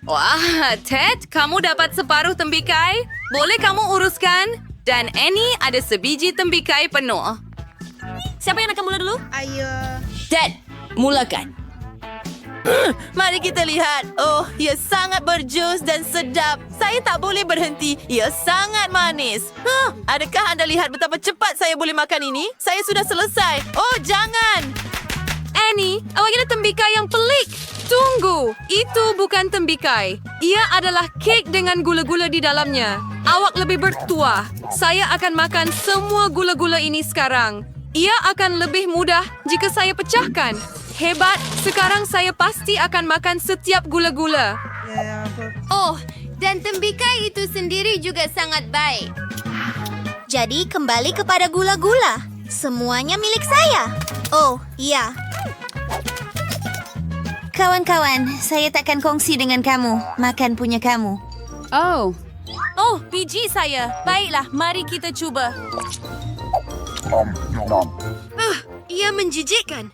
Wah, Ted, kamu dapat separuh tembikai? Boleh kamu uruskan? Dan Annie ada sebiji tembikai penuh. Siapa yang akan mula dulu? Ted, mulakan. Mari kita lihat. Oh, ia sangat berjus dan sedap. Saya tak boleh berhenti. Ia sangat manis. Adakah anda lihat betapa cepat saya boleh makan ini? Saya sudah selesai. Oh, jangan. Annie, awak ada tembikai yang pelik. Tunggu, itu bukan tembikai. Ia adalah kek dengan gula-gula di dalamnya. Awak lebih bertuah. Saya akan makan semua gula-gula ini sekarang. Ia akan lebih mudah jika saya pecahkan. Hebat, sekarang saya pasti akan makan setiap gula-gula. Oh, dan tembikai itu sendiri juga sangat baik. Jadi kembali kepada gula-gula. Semuanya milik saya. Oh, iya. Kawan-kawan, saya takkan kongsi dengan kamu. Makan punya kamu. Oh, Biji saya. Baiklah, mari kita cuba. ia menjijikkan.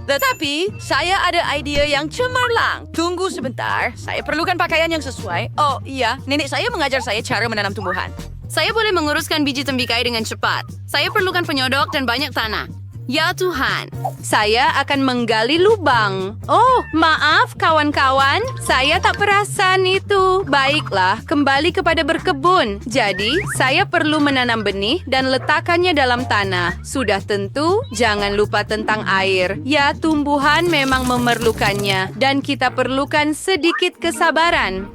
Tetapi, saya ada idea yang cemerlang. Tunggu sebentar, saya perlukan pakaian yang sesuai. Oh iya, nenek saya mengajar saya cara menanam tumbuhan. Saya boleh menguruskan biji tembikai dengan cepat. Saya perlukan penyodok dan banyak tanah. Ya Tuhan, saya akan menggali lubang. Oh, maaf kawan-kawan, saya tak perasan itu. Baiklah, kembali kepada berkebun. Jadi, saya perlu menanam benih dan letakkannya dalam tanah. Sudah tentu, jangan lupa tentang air. Ya, tumbuhan memang memerlukannya dan kita perlukan sedikit kesabaran.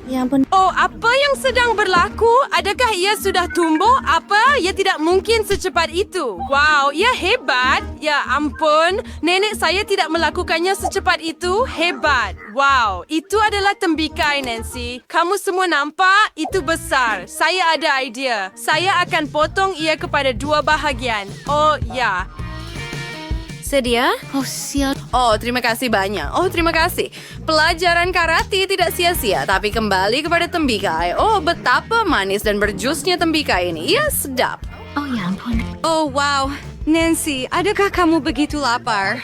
Ya ampun. Oh, apa yang sedang berlaku? Adakah ia sudah tumbuh? Apa? Ia tidak mungkin secepat itu. Wow, ia hebat. Ya ampun, nenek saya tidak melakukannya secepat itu. Hebat. Wow, itu adalah tembikai, Nancy. Kamu semua nampak? Itu besar. Saya ada idea. Saya akan potong ia kepada 2 bahagian. Oh, ya. Sedia? Oh, sial. Oh, terima kasih banyak. Oh, terima kasih. Pelajaran karate tidak sia-sia, tapi kembali kepada tembikai. Oh, betapa manis dan berjusnya tembikai ini. Ia sedap. Oh, ya ampun. Oh, wow. Nancy, adakah kamu begitu lapar?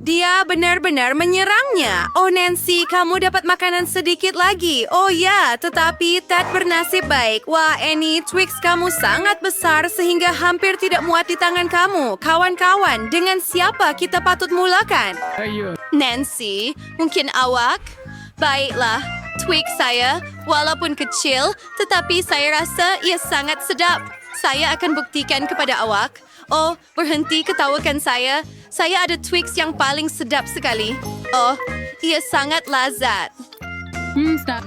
Dia benar-benar menyerangnya. Oh, Nancy, kamu dapat makanan sedikit lagi. Oh ya, tetapi Ted bernasib baik. Wah, Annie, Twix kamu sangat besar sehingga hampir tidak muat di tangan kamu. Kawan-kawan, dengan siapa kita patut mulakan? Nancy, mungkin awak? Baiklah, Twix saya, walaupun kecil, tetapi saya rasa ia sangat sedap. Saya akan buktikan kepada awak. Oh, berhenti ketawakan saya. Saya ada Twix yang paling sedap sekali. Oh, ia sangat lazat.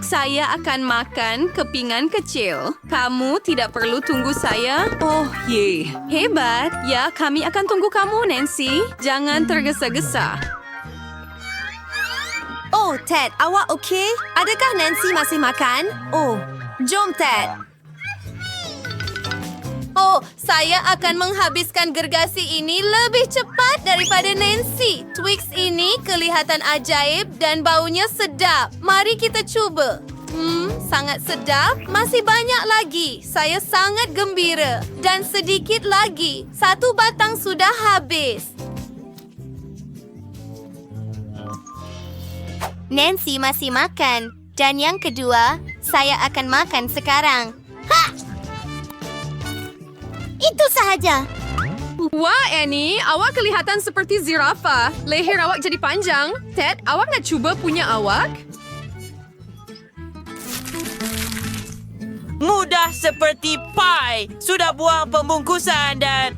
Saya akan makan kepingan kecil. Kamu tidak perlu tunggu saya. Oh, ye. Hebat. Ya, kami akan tunggu kamu, Nancy. Jangan tergesa-gesa. Oh, Ted, awak okey? Adakah Nancy masih makan? Oh, jom, Ted. Oh, saya akan menghabiskan gergasi ini lebih cepat daripada Nancy. Twix ini kelihatan ajaib dan baunya sedap. Mari kita cuba. Sangat sedap. Masih banyak lagi. Saya sangat gembira. Dan sedikit lagi. 1 batang sudah habis. Nancy masih makan. Dan yang kedua, saya akan makan sekarang. Ha! Itu sahaja. Wah, Annie, awak kelihatan seperti zirafa. Leher awak jadi panjang. Ted, awak nak cuba punya awak? Mudah seperti pie. Sudah buang pembungkusan dan...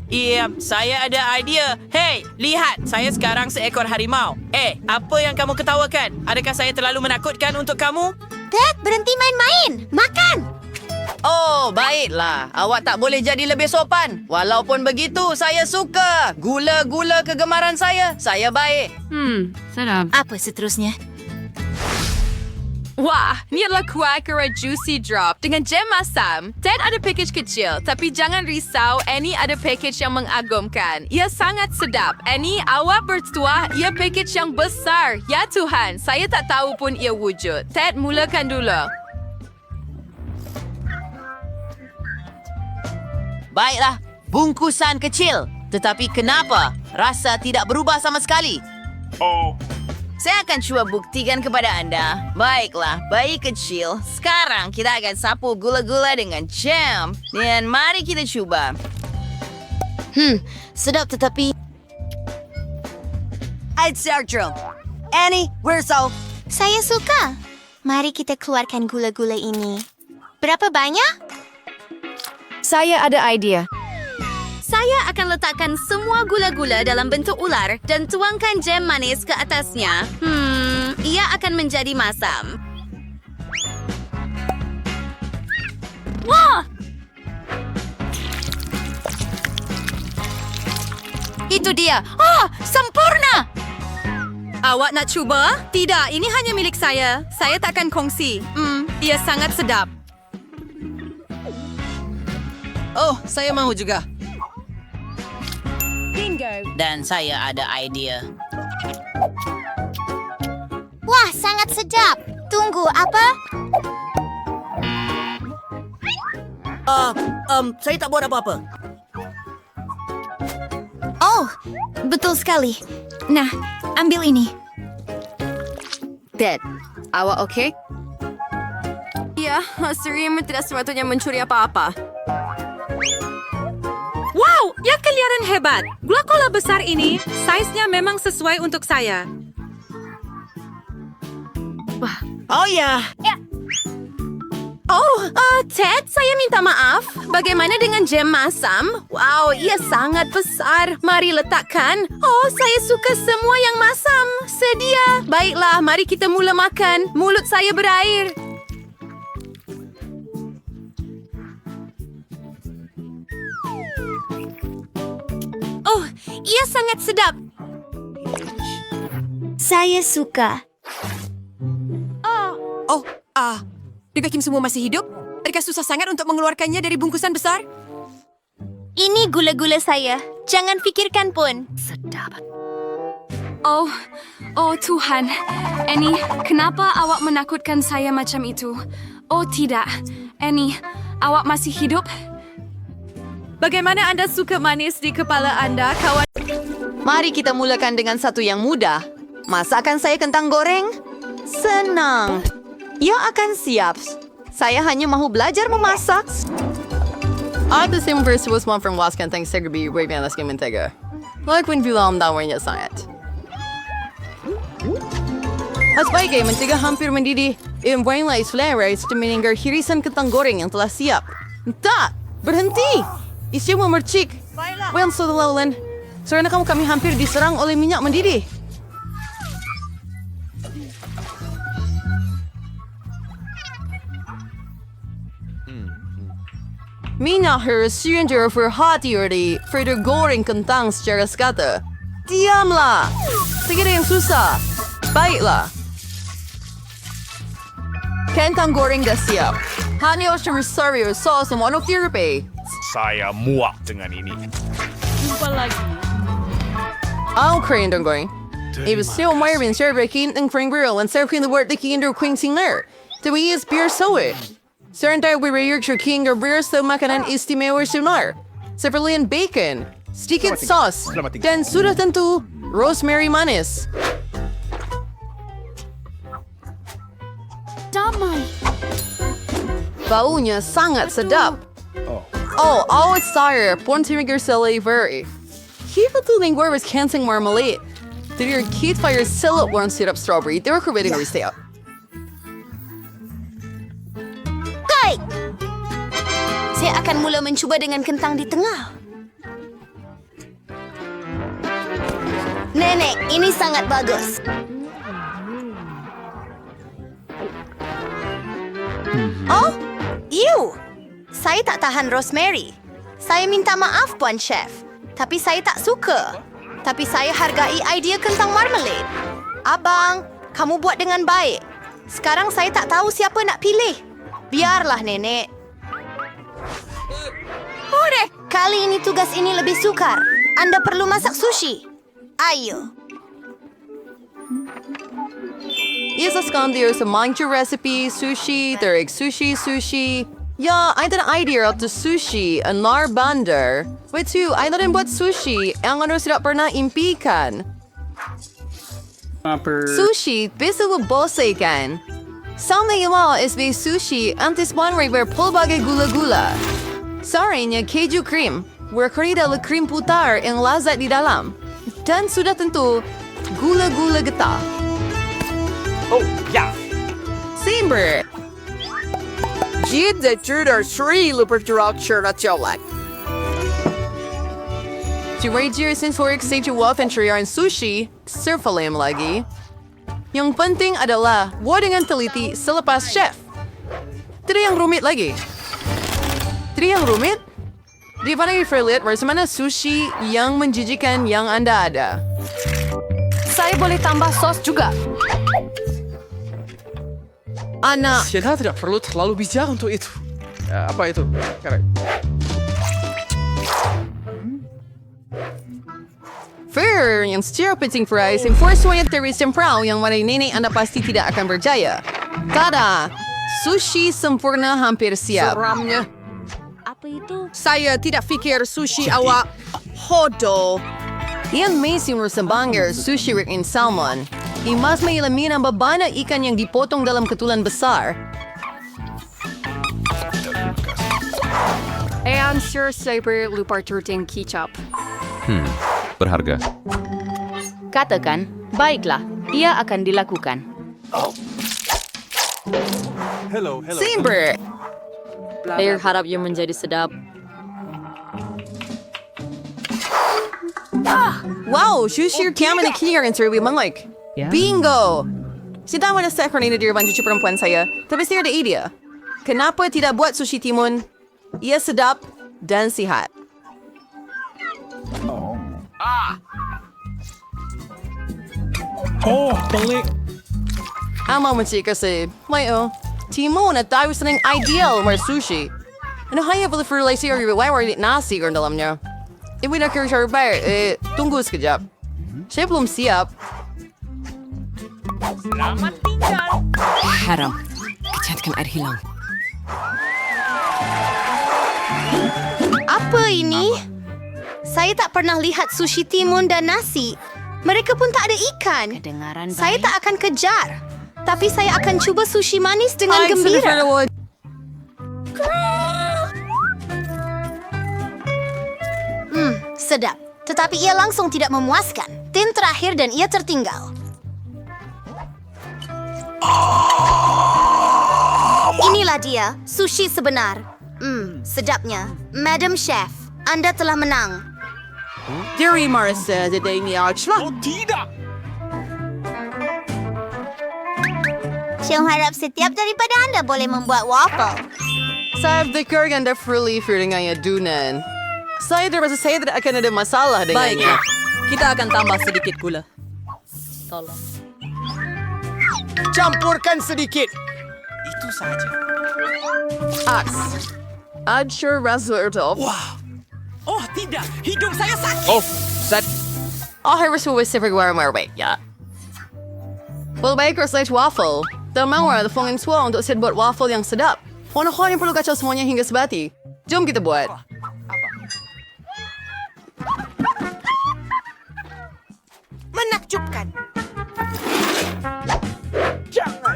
saya ada idea. Hei, lihat. Saya sekarang seekor harimau. Apa yang kamu ketawakan? Adakah saya terlalu menakutkan untuk kamu? Ted, berhenti main-main. Makan. Oh, baiklah. Awak tak boleh jadi lebih sopan. Walaupun begitu, saya suka. Gula-gula kegemaran saya. Saya baik. Sedap. Apa seterusnya? Wah, ni adalah kuah kera juicy drop dengan jam masam. Ted ada package kecil, tapi jangan risau, Annie ada package yang mengagumkan. Ia sangat sedap. Annie, awak bertuah, ia package yang besar. Ya Tuhan, saya tak tahu pun ia wujud. Ted, mulakan dulu. Baiklah, bungkusan kecil. Tetapi kenapa? Rasa tidak berubah sama sekali. Saya akan cuba buktikan kepada Anda. Baiklah, bayi kecil. Sekarang kita akan sapu gula-gula dengan jam. Dan mari kita coba. Sedap tetapi... I'd Sergio. Annie, where's all? Saya suka. Mari kita keluarkan gula-gula ini. Berapa banyak? Saya ada idea. Saya akan letakkan semua gula-gula dalam bentuk ular dan tuangkan jam manis ke atasnya. Ia akan menjadi masam. Wah! Itu dia. Oh, sempurna! Awak nak cuba? Tidak, ini hanya milik saya. Saya takkan kongsi. Ia sangat sedap. Oh, saya mau juga. Dan saya ada idea. Wah, sangat sedap. Tunggu, apa? Saya tak buat apa-apa. Oh, betul sekali. Nah, ambil ini. Dad, awak okey? Ya, Srim tidak sepatutnya mencuri apa-apa. Wow, ya kelihatan hebat. Gula cola besar ini, saiznya memang sesuai untuk saya. Oh ya. Oh, Ted, saya minta maaf. Bagaimana dengan jam masam? Wow, ia sangat besar. Mari letakkan. Oh, saya suka semua yang masam. Sedia. Baiklah, mari kita mula makan. Mulut saya berair. Oh, ia sangat sedap. Saya suka. Adakah Kim semua masih hidup? Adakah susah sangat untuk mengeluarkannya dari bungkusan besar? Ini gula-gula saya. Jangan fikirkan pun. Oh Tuhan. Annie, kenapa awak menakutkan saya macam itu? Oh tidak. Annie, awak masih hidup? Bagaimana Anda suka manis di kepala Anda, kawan? Mari kita mulakan dengan satu yang mudah. Masakan saya kentang goreng? Senang. Ia akan siap. Saya hanya mahu belajar memasak. Ada sim versus one from Las Kentang Segrebi Wavian Las Mentega. Like when bilang dawanya sangat. At baik mentega hampir mendidih. Imbanglah flavor meninggal hirisan kentang goreng yang telah siap. Tak, berhenti. Isi memercik. Well, so laulan. Karena kami hampir diserang oleh minyak mendidih. Minyak harus silinder verhati-hati pada goreng kentang secara sekata. Diamlah! Segera yang susah. Baiklah. Kentang goreng dah siap. Hanya harus servis sos dan monotherapy. Saya muak dengan ini. Ang kentang goreng. It was still more than serving and spring grill and serving the word the king under Queen Singer. The way is beer so it. Serentak we king or beer so makanan istimewa sunar. Seperti bacon, sedikit sauce, dan sudah tentu rosemary manis. Damai. Baunya sangat sedap. Oh, it's dire. Pontifinger Celery. Kita tuling was cancing marmalade. Did your kid fire sell warm syrup strawberry? They were creating a resale. Baik. Saya akan mula mencuba dengan kentang di tengah. Nenek, ini sangat bagus. Oh, ew. Saya tak tahan rosemary. Saya minta maaf, Puan Chef. Tapi saya tak suka. Tapi saya hargai idea kentang marmalade. Abang, kamu buat dengan baik. Sekarang saya tak tahu siapa nak pilih. Biarlah, Nenek. Hore! Kali ini tugas ini lebih sukar. Anda perlu masak sushi. Ayo. Isa skandir sa manju recipe, sushi, there's sushi. Yeah, I had an idea of the sushi, a narbandar. Wait too, I didn't buat sushi, ang ano sila pernah impikan. Sushi, bisa bose ikan. Sama imal is may sushi antes man river pulbagay gula-gula. Saranya keju cream, where karida la cream putar ang lazat di dalam. Dan sudah tentu gula-gula getah. Oh, ja. Simber. Jid the Tudor Sri Luperturak at Jolak. Si Ranger since work sa Wolf and Triar and Sushi, surfalim lagi. Yung penting adalah buat dengan teliti selepas chef. Tidak yang rumit lagi. Tidak yang rumit? Di mana i-ferlit mana sushi yang menjijikan yang Anda ada. Saya boleh tambah sos juga. Anak, Sheila tidak perlu terlalu bijak untuk itu. Apa itu? Correct. fair yang stir pitching fries yang force yang terus semprau yang waray nene Anda pasti tidak akan berjaya. Tada! Sushi sempurna hampir siap. Seramnya. Apa itu? Saya tidak fikir sushi awak hodo. Iyan may sinursambangir sushi rig in salmon. Imas may ilamin ang baba na ikan yang dipotong dalam ketulan besar. And Sir Saber Luparturting Ketchup. Berharga. Katakan, baiklah, ia akan dilakukan. Simber! Saya harap ia menjadi sedap. Wow, sushi kami na kinirin sir, we like. Bingo! Si tama na sa akronina dirban sa perempuan saya, tapi saya ada idea. Kenapa tidak buat sushi timun? Ia sedap dan sihat. Oh, pelik. Ama menci kasi, may timun at tayo sa ng ideal mar sushi. Ano haya pala for like siya riwawar nasi or dalam niya. Iwi na kaya siya tunggu sekejap. Saya belum siap. Haram, kecantikan air hilang. Apa ini? Saya tak pernah lihat sushi timun dan nasi. Mereka pun tak ada ikan. Kedengaran Saya baik. tak akan kejar. Tapi saya akan cuba sushi manis dengan gembira. Sedap. Tetapi ia langsung tidak memuaskan. Tin terakhir dan ia tertinggal. Inilah dia, sushi sebenar. Sedapnya. Madam Chef, Anda telah menang. Dari Marissa, today ni Archla. Oh, tidak. Saya harap setiap daripada Anda boleh membuat waffle. Saya berfikir ganda fruli dengan yadunan. Saya terasa saya tidak akan ada masalah dengannya. Kita akan tambah sedikit gula. Tolong. Campurkan sedikit. Aks. Adsure Razortov. Oh tidak, hidung saya sakit. Oh, set. Harus every marway, ya. Well, baker slash waffle. Tamawa, the phone swell untuk saya buat waffle yang sedap. Ano yang perlu kacau semuanya hingga sebati. Jom kita buat. Menakjubkan.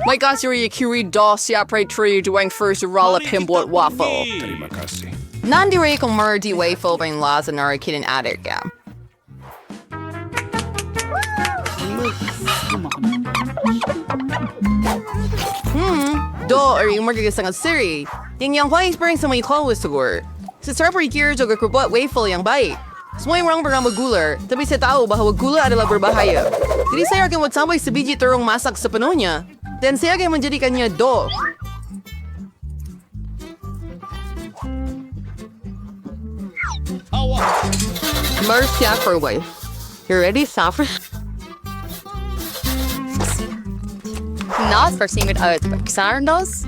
My gosh, you're a curie doll siapre tree doing first roll up him buat waffle. Terima kasih. Nandire kung mardi waffle bang laza na kidin addict ya. Do or yung marga sa siri. Yung yang white spring sa may clothes siguro. Sa sarapri gear jo gakubot waffle yang bite. Semuanya orang bernama gular, tapi saya tahu bahwa gula adalah berbahaya. Jadi saya akan buat sampai sebiji terung masak sepenuhnya. Dan saya akan menjadikannya do. Marcia for wife. You ready, Safra? Not for singing out Xarnos.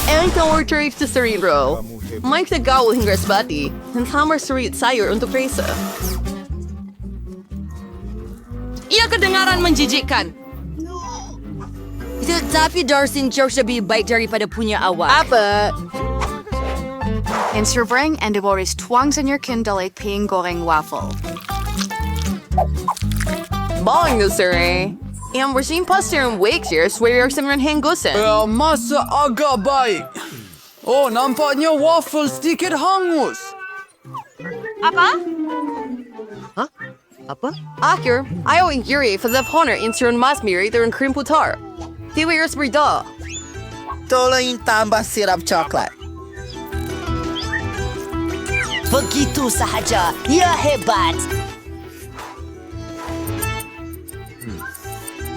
And ka-order sa cerebro. Mike na gawal hingga bati. And hammer sarit sayo untuk presa. Ia kedengaran menjijikkan. Tetapi Darcy jauh lebih baik daripada punya awak. Apa? And Sir Brang and the Boris Twang Senior Kindle Ping Goreng Waffle. bawang na, sir, eh. Yang bersimpas ng wake here, swear sa mga henggusan. Masa agak baik. Oh, nampaknya waffle sedikit hangus. Akhir, ayaw ang yuri for the honor in turn mas miri turn cream putar. Tiwires berda. Tolong tambah sirap coklat. Begitu sahaja. Ya hebat.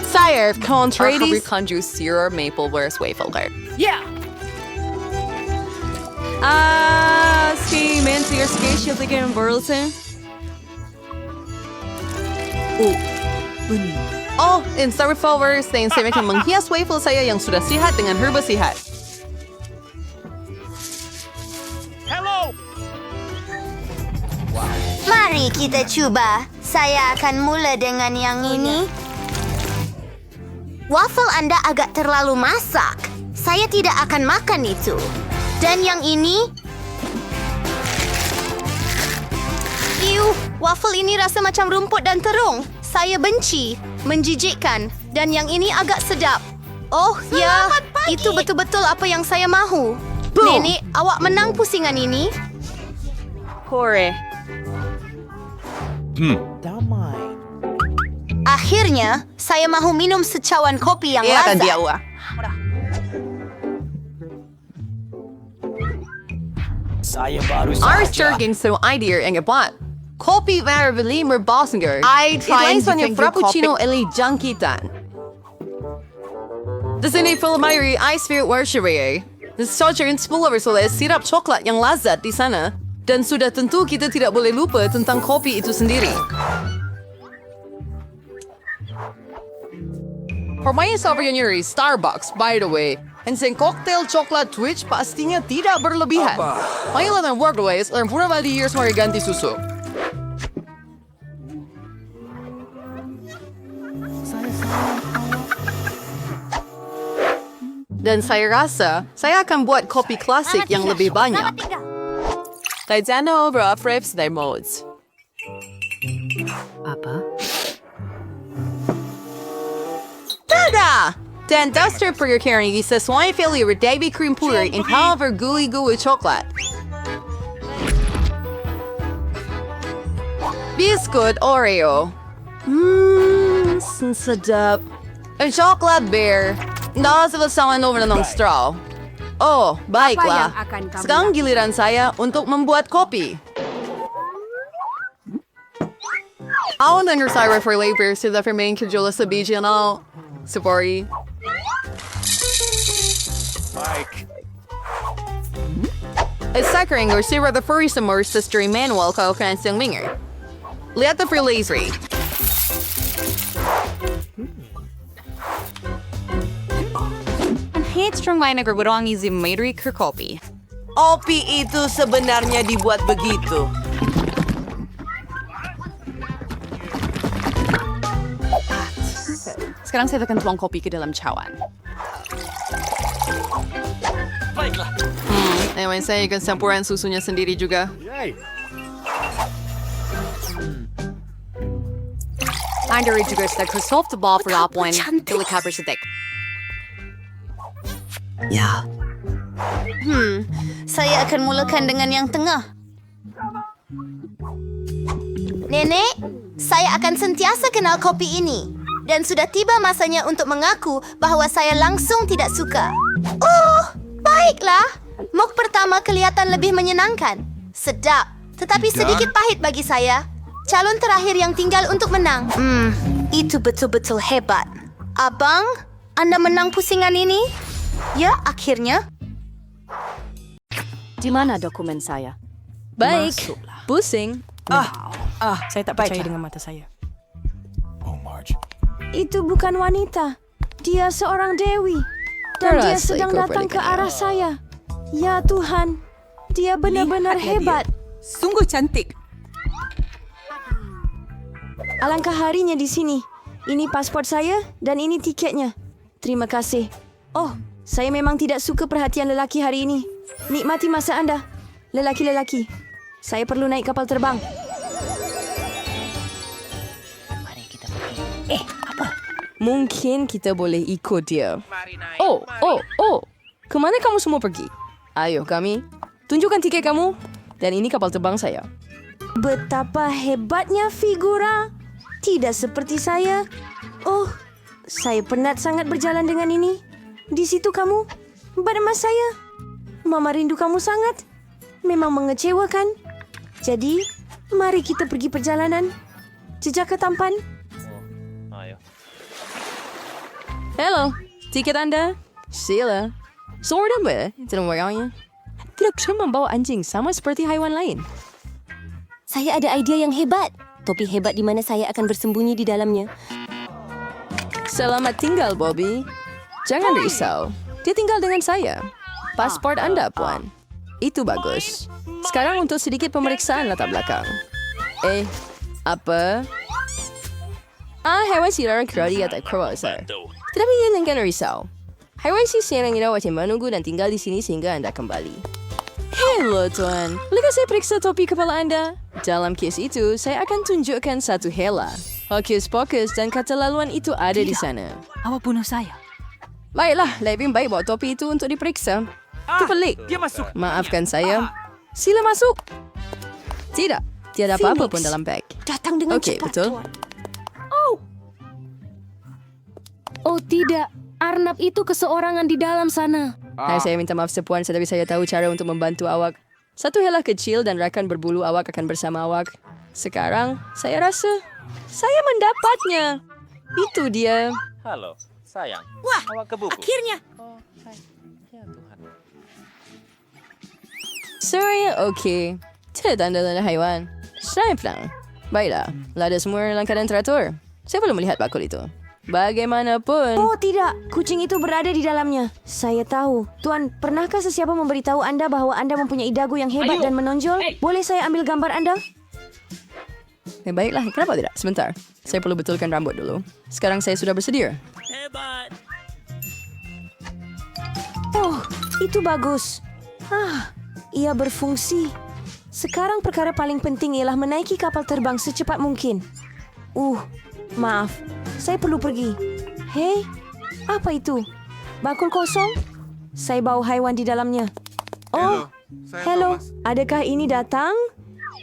Sire, contraries. Conju Sierra Maple Wears Waffle Cart. Si Mentor Skate Ligan Burleson. Oh, in Star Flowers, na yung kang manghias waffle saya yang sudah sihat dengan herba sihat. Mari kita cuba. Saya akan mula dengan yang ini. Waffle Anda agak terlalu masak. Saya tidak akan makan itu. Dan yang ini... waffle ini rasa macam rumput dan terung. Saya benci, menjijikkan, dan yang ini agak sedap. Oh ya, itu betul-betul apa yang saya mahu. Nenek, awak menang pusingan ini. Kore. Akhirnya, saya mahu minum secawan kopi yang Iya kan lazat. dia wah. Saya baru Arster ging so idea ang ibat. Kopi var beli merbasinger. I try to yung think frappuccino eli junkitan. The sini Philomyri I spirit worshiper. The soldier in spullover soles sirap coklat yang lazat di sana. Dan sudah tentu kita tidak boleh lupa tentang kopi itu sendiri. Permainan sovereign Yuri Starbucks, by the way. And sen cocktail chocolate twitch pastinya tidak berlebihan. Mainlah ng workways dan pura bali years ganti susu. Dan saya rasa, saya akan buat kopi klasik yang lebih banyak. Taizano over Fraps their modes. Tada! Dan duster for your carrying isa swine failure with Davy cream puri in however gooey gooey chocolate. Biscuit Oreo. Sedap. Ang chocolate bear. Nakasawasawan over na ng straw. Oh, baiklah. Sekarang giliran saya untuk membuat kopi. Ako na nagsasawa for labor sila for main kajula sa BGNL. Sabori. At sakring or sira the furry summer sister Emmanuel ka kan siyang minger. Liat the for lazy. Ang headstrong vinegar ang easy maidri kopi. Opi itu sebenarnya dibuat begitu. Sekarang saya akan tuang kopi ke dalam cawan. Anyway, saya akan campuran susunya sendiri juga. Anda juga sudah soft ball for apuan. Dili kabar sedek. Ya. Saya akan mulakan dengan yang tengah. Nenek, saya akan sentiasa kenal kopi ini. Dan sudah tiba masanya untuk mengaku bahawa saya langsung tidak suka. Oh, baiklah. Mok pertama kelihatan lebih menyenangkan. Sedap, tetapi sedikit pahit bagi saya. Calon terakhir yang tinggal untuk menang. Itu betul-betul hebat. Abang, Anda menang pusingan ini? Ya, akhirnya. Di mana dokumen saya? Baik. Pusing. Saya tak percaya dengan mata saya. Itu bukan wanita. Dia seorang dewi. Dan dia sedang datang ke arah saya. Ya Tuhan, dia benar-benar hebat. Sungguh cantik. Alangkah harinya di sini. Ini pasport saya dan ini tiketnya. Terima kasih. Oh, saya memang tidak suka perhatian lelaki hari ini. Nikmati masa Anda. Lelaki-lelaki. Saya perlu naik kapal terbang. Mungkin kita boleh ikut dia. Oh. Kemana kamu semua pergi? Ayo kami. Tunjukkan tiket kamu. Dan ini kapal terbang saya. Betapa hebatnya figura. Tidak seperti saya. Oh, saya penat sangat berjalan dengan ini. Di situ kamu. Bernama saya. Mama rindu kamu sangat. Memang mengecewakan. Jadi, mari kita pergi perjalanan. Jejak ke tampan. Hello, tiket Anda? Sheila. Semua number? Tidak membayarnya. Tidak bisa membawa anjing sama seperti haiwan lain. Saya ada idea yang hebat. Topi hebat di mana saya akan bersembunyi di dalamnya. Selamat tinggal, Bobby. Jangan risau. Dia tinggal dengan saya. Pasport Anda, Puan. Itu bagus. Sekarang untuk sedikit pemeriksaan latar belakang. Apa? Haiwan siaran keradi atau crowser. Tetapi jangan risau. Haiwan siaran ini wajib menunggu dan tinggal di sini sehingga Anda kembali. Hello, Tuan. Bolehkah saya periksa topi kepala Anda? Dalam kes itu, saya akan tunjukkan satu hela. Hokus pokus dan kata laluan itu ada di sana. Awak bunuh saya. Baiklah, lebih baik bawa topi itu untuk diperiksa. Itu pelik. Dia masuk. Maafkan saya. Sila masuk. Tidak, tiada apa-apa pun dalam beg. Datang dengan Okey, cepat, betul. Tuan. Oh tidak, Arnab itu keseorangan di dalam sana. Saya minta maaf sepuan, tetapi saya tahu cara untuk membantu awak. Satu hela kecil dan rakan berbulu awak akan bersama awak. Sekarang, saya rasa saya mendapatnya. Itu dia. Halo, sayang. Wah, Awak ke buku. akhirnya. Sorry, okey. Tidak tanda-tanda haiwan. Saya pulang. Baiklah, lada semua langkah dan teratur. Saya belum melihat bakul itu. Bagaimanapun. Oh tidak, kucing itu berada di dalamnya. Saya tahu. Tuan, pernahkah sesiapa memberitahu Anda bahwa Anda mempunyai dagu yang hebat dan menonjol? Boleh saya ambil gambar Anda? Baiklah, kenapa tidak? Sebentar. Saya perlu betulkan rambut dulu. Sekarang saya sudah bersedia. Oh, itu bagus. Ia berfungsi. Sekarang perkara paling penting ialah menaiki kapal terbang secepat mungkin. Maaf. Saya perlu pergi. Hei, apa itu? Bakul kosong? Saya bau haiwan di dalamnya. Oh, hello. Adakah ini datang?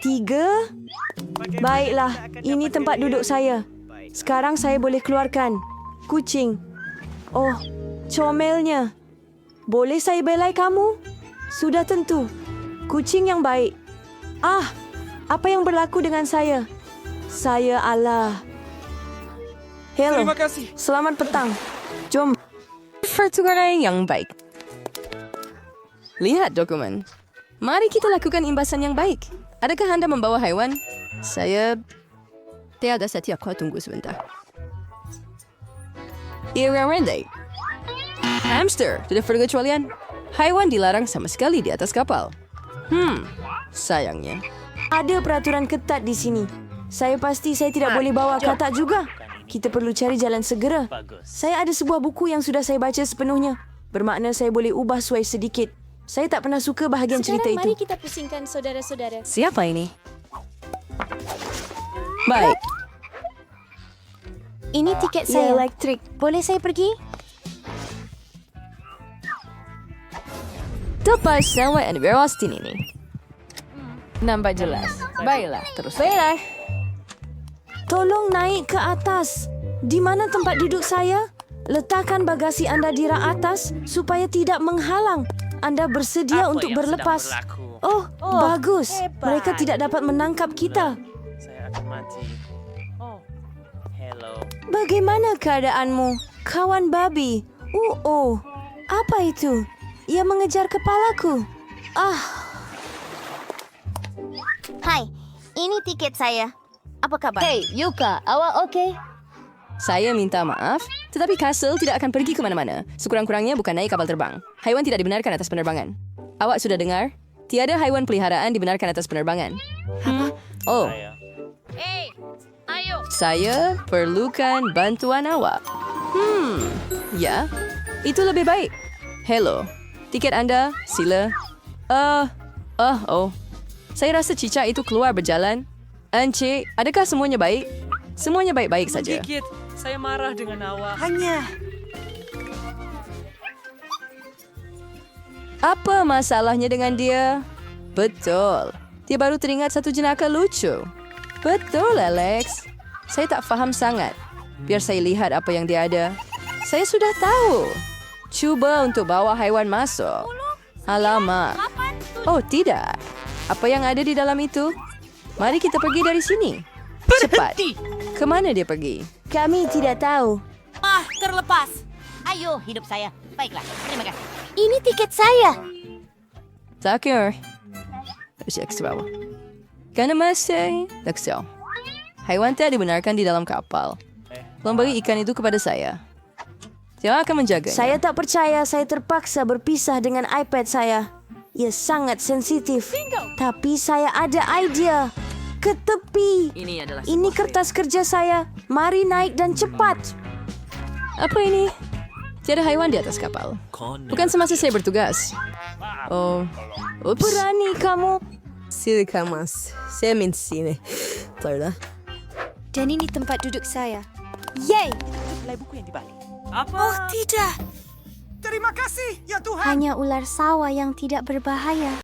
3. Baiklah, ini tempat duduk saya. Sekarang saya boleh keluarkan. Kucing. Oh, comelnya. Boleh saya belai kamu? Sudah tentu. Kucing yang baik. Apa yang berlaku dengan saya? Saya Allah. Hello. Terima kasih. Selamat petang. Jom. Pertukaran yang baik. Lihat dokumen. Mari kita lakukan imbasan yang baik. Adakah Anda membawa haiwan? Saya tiada setiap kau tunggu sebentar. Irarende. Hamster, tidak perkecualian. Haiwan dilarang sama sekali di atas kapal. Sayangnya. Ada peraturan ketat di sini. Saya pasti saya tidak boleh bawa katak juga. Kita perlu cari jalan segera. Saya ada sebuah buku yang sudah saya baca sepenuhnya. Bermakna saya boleh ubah suai sedikit. Saya tak pernah suka bahagian cerita itu. Mari kita pusingkan saudara-saudara. Siapa ini? Baik. Ini tiket saya. Elektrik. Boleh saya pergi? Tepat sama yang berostin ini. Nampak jelas. Baiklah, terus. Baiklah. Tolong naik ke atas. Di mana tempat duduk saya? Letakkan bagasi Anda di rak atas supaya tidak menghalang. Anda bersedia untuk berlepas. Oh, bagus. Mereka tidak dapat menangkap kita. Saya akan mati. Hello. Bagaimana keadaanmu, kawan babi? Apa itu? Ia mengejar kepalaku. Hai, ini tiket saya. Apa kabar? Hey, Yuka, awak okey? Saya minta maaf, tetapi Castle tidak akan pergi ke mana-mana. Sekurang-kurangnya bukan naik kapal terbang. Haiwan tidak dibenarkan atas penerbangan. Awak sudah dengar? Tiada haiwan peliharaan dibenarkan atas penerbangan. Oh. Hey, ayo. Saya perlukan bantuan awak. Ya, itu lebih baik. Hello, tiket Anda, sila. Saya rasa cicak itu keluar berjalan. Encik, adakah semuanya baik? Semuanya baik-baik saja. Saya marah dengan awak. Apa masalahnya dengan dia? Betul. Dia baru teringat satu jenaka lucu. Betul, Alex. Saya tak faham sangat. Biar saya lihat apa yang dia ada. Saya sudah tahu. Cuba untuk bawa haiwan masuk. Alamak. Oh, tidak. Apa yang ada di dalam itu? Mari kita pergi dari sini. Cepat. Kemana dia pergi? Kami tidak tahu. Terlepas. Ayo, hidup saya. Baiklah, terima kasih. Ini tiket saya. Takir. Usia ke bawah. Karena masih Lexio. Haiwan tak dibenarkan di dalam kapal. Tolong bagi ikan itu kepada saya. Dia akan menjaganya. Saya tak percaya saya terpaksa berpisah dengan iPad saya. Ia sangat sensitif. Tapi saya ada idea. Ke tepi. Ini kertas kerja saya. Mari naik dan cepat. Apa ini? Tiada haiwan di atas kapal. Bukan semasa saya bertugas. Oh, ups. Berani kamu. Silakan, Mas. Saya main sini. Tahulah. Dan ini tempat duduk saya. Yeay! Oh, tidak. Terima kasih, ya Tuhan. Hanya ular sawah yang tidak berbahaya.